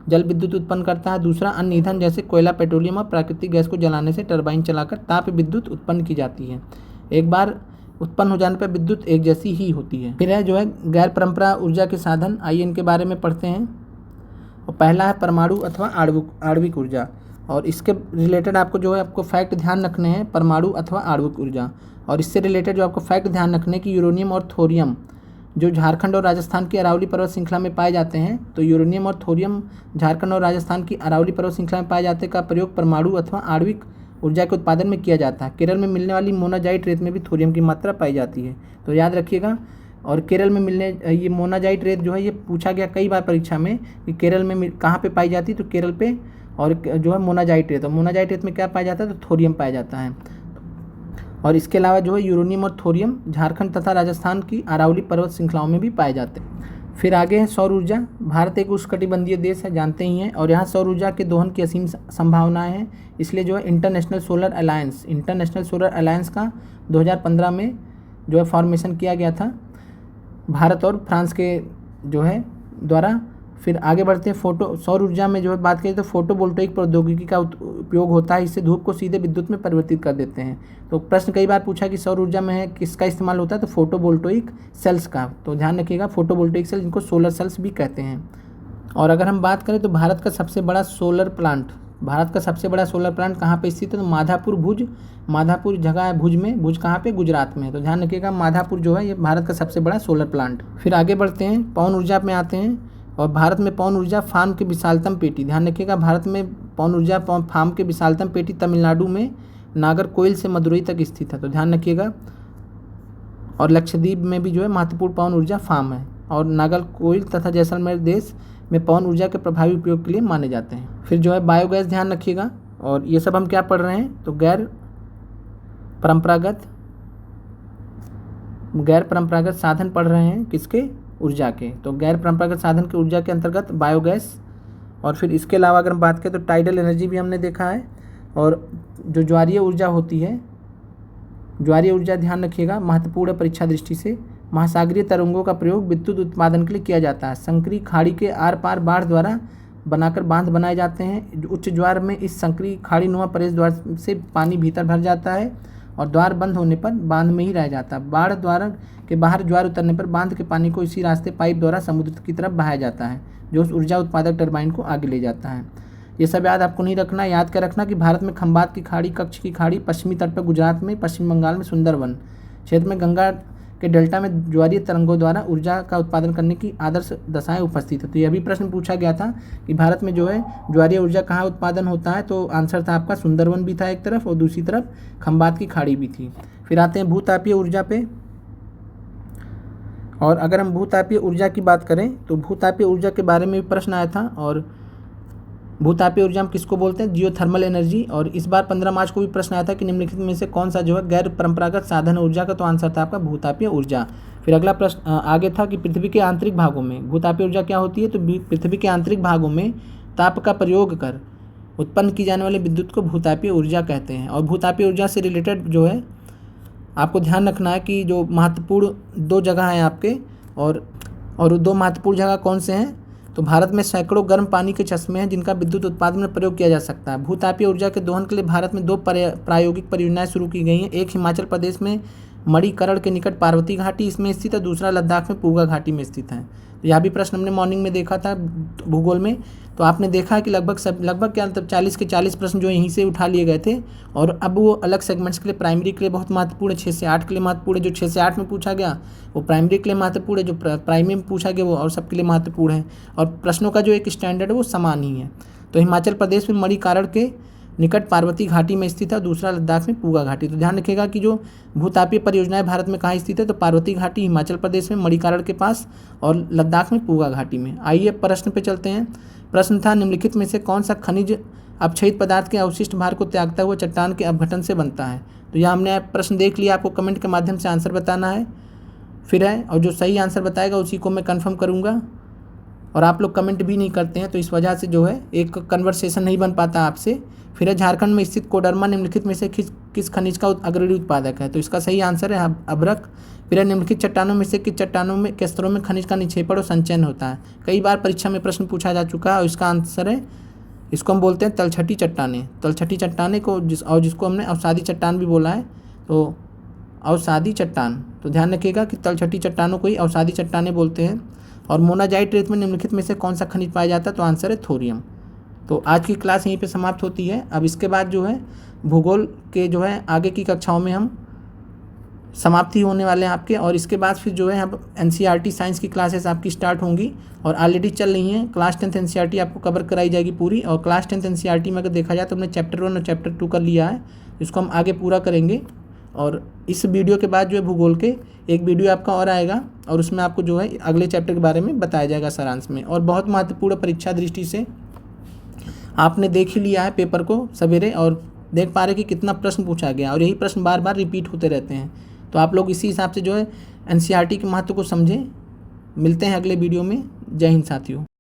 जल विद्युत उत्पन्न करता है। दूसरा अन्य ईंधन जैसे कोयला, पेट्रोलियम और प्राकृतिक गैस को जलाने से टर्बाइन चलाकर ताप विद्युत उत्पन्न की जाती है। एक बार उत्पन्न हो जाने पर विद्युत एक जैसी ही होती है। फिर है जो है गैर परंपरा ऊर्जा के साधन, आइए इनके बारे में पढ़ते हैं। और पहला है परमाणु अथवा आणविक ऊर्जा, और इसके रिलेटेड आपको जो है आपको फैक्ट ध्यान रखने हैं, परमाणु अथवा आणविक ऊर्जा। और इससे रिलेटेड जो आपको फैक्ट ध्यान रखने की यूरेनियम और थोरियम जो झारखंड और राजस्थान की अरावली पर्वत श्रृंखला में पाए जाते हैं। तो यूरेनियम और थोरियम झारखंड और राजस्थान की अरावली पर्वत श्रृंखला में पाए जाते का प्रयोग परमाणु अथवा आणविक ऊर्जा के उत्पादन में किया जाता है। केरल में मिलने वाली मोनाजाइट रेत में भी थोरियम की मात्रा पाई जाती है, तो याद रखिएगा। और केरल में मिलने ये मोनाजाइट रेत जो है ये पूछा गया कई बार परीक्षा में कि केरल में कहाँ पे पाई जाती है, तो केरल पे। और जो है मोनाजाइट रेत, और मोनाजाइट रेत में क्या पाया जाता है तो थोरियम पाया जाता है। और इसके अलावा जो है यूरेनियम और थोरियम झारखंड तथा राजस्थान की अरावली पर्वत श्रृंखलाओं में भी पाए जाते हैं। फिर आगे है सौर ऊर्जा। भारत एक उष्णकटिबंधीय देश है, जानते ही हैं, और यहाँ सौर ऊर्जा के दोहन की असीम संभावनाएं हैं। इसलिए जो है इंटरनेशनल सोलर अलायंस का 2015 में जो है फॉर्मेशन किया गया था भारत और फ्रांस के जो है द्वारा। फिर आगे बढ़ते हैं सौर ऊर्जा में जो है बात करें तो फोटोवोल्टेइक प्रौद्योगिकी का उपयोग होता है। इससे धूप को सीधे विद्युत में परिवर्तित कर देते हैं। तो प्रश्न कई बार पूछा कि सौर ऊर्जा में है किसका इस्तेमाल होता है, तो फोटोवोल्टेइक सेल्स का। तो ध्यान रखिएगा, फोटोवोल्टेइक सेल्स, जिनको सोलर सेल्स भी कहते हैं। और अगर हम बात करें तो भारत का सबसे बड़ा सोलर प्लांट भारत का सबसे बड़ा सोलर प्लांट कहाँ पे स्थित है? तो माधापुर भुज, माधापुर जगह है भुज में, भुज कहाँ पे? गुजरात में। तो ध्यान रखिएगा माधापुर जो है ये भारत का सबसे बड़ा सोलर प्लांट। फिर आगे बढ़ते हैं, पवन ऊर्जा में आते हैं। और भारत में पवन ऊर्जा फार्म की विशालतम पेटी, ध्यान रखिएगा भारत में पवन ऊर्जा फार्म की विशालतम पेटी तमिलनाडु में नागरकोइल से मदुरई तक स्थित है। तो ध्यान रखिएगा। और लक्षद्वीप में भी जो है महत्वपूर्ण पवन ऊर्जा फार्म है। और नागरकोइल तथा जैसलमेर देश में पवन ऊर्जा के प्रभावी उपयोग के लिए माने जाते हैं। फिर जो है बायोगैस, ध्यान रखिएगा। और ये सब हम क्या पढ़ रहे हैं? तो गैर परंपरागत साधन पढ़ रहे हैं, किसके? ऊर्जा के। तो गैर परंपरागत साधन के ऊर्जा के अंतर्गत बायोगैस। और फिर इसके अलावा अगर हम बात करें तो टाइडल एनर्जी भी हमने देखा है। और जो ज्वारीय ऊर्जा होती है, ज्वारीय ऊर्जा ध्यान रखिएगा महत्वपूर्ण परीक्षा दृष्टि से। महासागरीय तरंगों का प्रयोग विद्युत उत्पादन के लिए किया जाता है। संकरी खाड़ी के आर पार बाढ़ द्वारा बनाकर बांध बनाए जाते हैं। उच्च ज्वार में इस संकरी खाड़ी नुमा प्रवेश द्वार से पानी भीतर भर जाता है और द्वार बंद होने पर बांध में ही रह जाता है। बाढ़ द्वार के बाहर ज्वार उतरने पर बांध के पानी को इसी रास्ते पाइप द्वारा समुद्र की तरफ बहाया जाता है, जो उस ऊर्जा उत्पादक टरबाइन को आगे ले जाता है। ये सब याद आपको नहीं रखना, याद कर रखना कि भारत में खंबात की खाड़ी, कच्छ की खाड़ी, पश्चिमी तट पर गुजरात में, पश्चिम बंगाल में सुंदरवन क्षेत्र में गंगा के डेल्टा में ज्वारीय तरंगों द्वारा ऊर्जा का उत्पादन करने की आदर्श दशाएं उपस्थित है। तो यह भी प्रश्न पूछा गया था कि भारत में जो है ज्वारीय ऊर्जा कहाँ उत्पादन होता है? तो आंसर था आपका सुंदरवन भी था एक तरफ और दूसरी तरफ खंबात की खाड़ी भी थी। फिर आते हैं भूतापीय ऊर्जा पे। और अगर हम भूतापीय ऊर्जा की बात करें तो भूतापीय ऊर्जा के बारे में भी प्रश्न आया था। और भूतापीय ऊर्जा हम किसको बोलते हैं? Geothermal energy. और इस बार 15 मार्च को भी प्रश्न आया था कि निम्नलिखित में से कौन सा जो है गैर परंपरागत साधन ऊर्जा का? तो आंसर था आपका भूतापीय ऊर्जा। फिर अगला प्रश्न आगे था कि पृथ्वी के आंतरिक भागों में भूतापीय ऊर्जा क्या होती है? तो पृथ्वी के आंतरिक भागों में ताप का प्रयोग कर उत्पन्न की जाने वाली विद्युत को भूतापीय ऊर्जा कहते हैं। और भूतापीय ऊर्जा से रिलेटेड जो है आपको ध्यान रखना है कि जो महत्वपूर्ण 2 जगह हैं आपके, और 2 महत्वपूर्ण जगह कौन से हैं? तो भारत में सैकड़ों गर्म पानी के चश्मे हैं जिनका विद्युत उत्पादन में प्रयोग किया जा सकता है। भूतापीय ऊर्जा के दोहन के लिए भारत में 2 प्रायोगिक परियोजनाएं शुरू की गई हैं। एक हिमाचल प्रदेश में मणिकरण के निकट पार्वती घाटी इसमें स्थित है, दूसरा लद्दाख में पूगा घाटी में स्थित है। तो यह भी प्रश्न हमने मॉर्निंग में देखा था भूगोल में। तो आपने देखा कि लगभग क्या मतलब 40 के 40 प्रश्न जो यहीं से उठा लिए गए थे। और अब वो अलग सेगमेंट्स के लिए, प्राइमरी के लिए बहुत महत्वपूर्ण है, 6 से 8 के लिए महत्वपूर्ण है। जो 6 से 8 में पूछा गया वो प्राइमरी के लिए महत्वपूर्ण है, जो प्राइमरी में पूछा गया वो और सबके लिए महत्वपूर्ण है। और प्रश्नों का जो एक स्टैंडर्ड है वो समान ही है। तो हिमाचल प्रदेश में मणिकरण के निकट पार्वती घाटी में स्थित है, दूसरा लद्दाख में पूगा घाटी। तो ध्यान रखिएगा कि जो भूतापीय परियोजनाएं भारत में कहाँ स्थित है? तो पार्वती घाटी हिमाचल प्रदेश में मणिकरण के पास और लद्दाख में पूगा घाटी में। आइए प्रश्न पे चलते हैं। प्रश्न था निम्नलिखित में से कौन सा खनिज अपक्षयित पदार्थ के अवशिष्ट भार को त्यागता हुआ चट्टान के अपघटन से बनता है? तो यह हमने प्रश्न देख लिया, आपको कमेंट के माध्यम से आंसर बताना है। फिर है, और जो सही आंसर बताएगा उसी को मैं कन्फर्म करूँगा। और आप लोग कमेंट भी नहीं करते हैं तो इस वजह से जो है एक कन्वर्सेशन नहीं बन पाता आपसे। फिर है, झारखंड में स्थित कोडरमा निम्नलिखित में से किस खनिज का अग्रणी उत्पादक है? तो इसका सही आंसर है अभ्रक। फिर है, निम्नलिखित चट्टानों में से किस चट्टानों में के स्तरों में खनिज का निक्षेपण और संचयन होता है? कई बार परीक्षा में प्रश्न पूछा जा चुका है और इसका आंसर है, इसको हम बोलते हैं तलछटी चट्टानें। तलछटी चट्टानें को जिसको हमने अवसादी चट्टान भी बोला है, तो अवसादी चट्टान। तो ध्यान रखिएगा कि तलछटी चट्टानों को ही अवसादी चट्टानें बोलते हैं। और मोनाजाइट रेत में निम्नलिखित में से कौन सा खनिज पाया जाता है? तो आंसर है थोरियम। तो आज की क्लास यहीं पे समाप्त होती है। अब इसके बाद जो है भूगोल के जो है आगे की कक्षाओं में हम समाप्ति होने वाले हैं आपके। और इसके बाद फिर जो है अब NCERT साइंस की क्लासेस आपकी स्टार्ट होंगी और ऑलरेडी चल रही हैं। क्लास 10th NCERT आपको कवर कराई जाएगी पूरी। और क्लास 10th NCERT में अगर देखा जाए तो हमने चैप्टर 1 और चैप्टर 2 कर लिया है, जिसको हम आगे पूरा करेंगे। और इस वीडियो के बाद जो है भूगोल के एक वीडियो आपका और आएगा और उसमें आपको जो है अगले चैप्टर के बारे में बताया जाएगा सारांश में। और बहुत महत्वपूर्ण परीक्षा दृष्टि से आपने देख ही लिया है पेपर को सवेरे और देख पा रहे कि कितना प्रश्न पूछा गया और यही प्रश्न बार बार रिपीट होते रहते हैं। तो आप लोग इसी हिसाब से जो है NCERT के महत्व को समझें। मिलते हैं अगले वीडियो में। जय हिंद साथियों।